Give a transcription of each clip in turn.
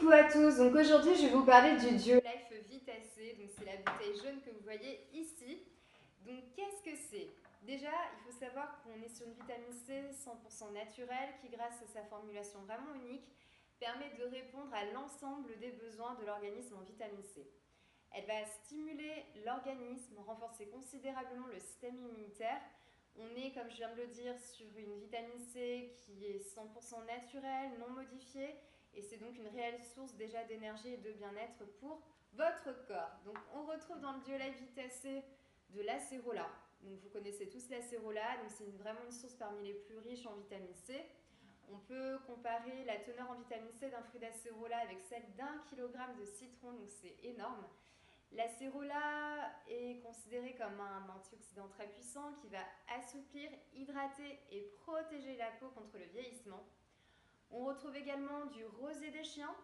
Coucou à tous, donc aujourd'hui je vais vous parler du Duolife Vitacé, donc c'est la bouteille jaune que vous voyez ici. Donc qu'est-ce que c'est? Déjà, il faut savoir qu'on est sur une vitamine C 100% naturelle qui, grâce à sa formulation vraiment unique, permet de répondre à l'ensemble des besoins de l'organisme en vitamine C. Elle va stimuler l'organisme, renforcer considérablement le système immunitaire. On est, comme je viens de le dire, sur une vitamine C qui est 100% naturelle, non modifiée, et c'est donc une réelle source déjà d'énergie et de bien-être pour votre corps. Donc on retrouve dans le Duolife Vitacé de l'acérola. Donc vous connaissez tous l'acérola, donc c'est vraiment une source parmi les plus riches en vitamine C. On peut comparer la teneur en vitamine C d'un fruit d'acérola avec celle d'1 kg de citron, donc c'est énorme. L'acérola est considéré comme un antioxydant très puissant qui va assouplir, hydrater et protéger la peau contre le vieillissement. On retrouve également du rosé des chiens.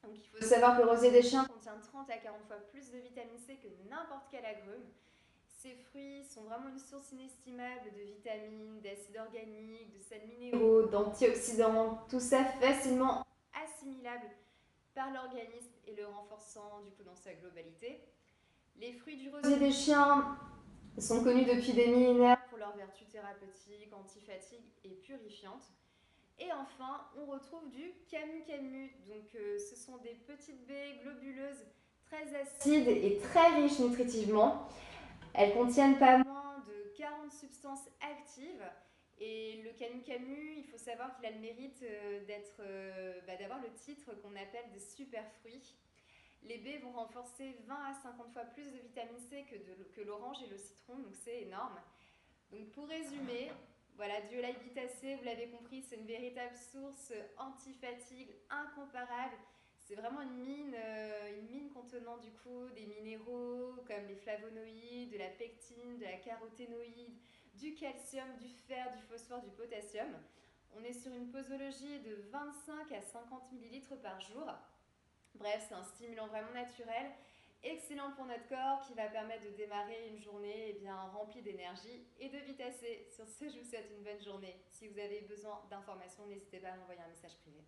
Donc il faut savoir que le rosé des chiens contient 30 à 40 fois plus de vitamine C que n'importe quel agrume. Ces fruits sont vraiment une source inestimable de vitamines, d'acides organiques, de sels minéraux, d'antioxydants, tout ça facilement assimilable par l'organisme et le renforçant du coup dans sa globalité. Les fruits du rosier des chiens sont connus depuis des millénaires pour leurs vertus thérapeutiques, antifatigue et purifiantes. Et enfin, on retrouve du camu-camu. Donc ce sont des petites baies globuleuses très acides et très riches nutritivement. Elles contiennent pas moins de 40 substances actives. Et le camu-camu, il faut savoir qu'il a le mérite d'avoir le titre qu'on appelle des super fruits. Les baies vont renforcer 20 à 50 fois plus de vitamine C que l'orange et le citron, donc c'est énorme. Donc pour résumer, voilà, Duolife Vitacé, vous l'avez compris, c'est une véritable source anti-fatigue incomparable. C'est vraiment une mine contenant du coup des minéraux comme les flavonoïdes, de la pectine, de la caroténoïde, du calcium, du fer, du phosphore, du potassium. On est sur une posologie de 25 à 50 ml par jour. Bref, c'est un stimulant vraiment naturel, excellent pour notre corps, qui va permettre de démarrer une journée remplie d'énergie et de vitacé. Sur ce, je vous souhaite une bonne journée. Si vous avez besoin d'informations, n'hésitez pas à m'envoyer un message privé.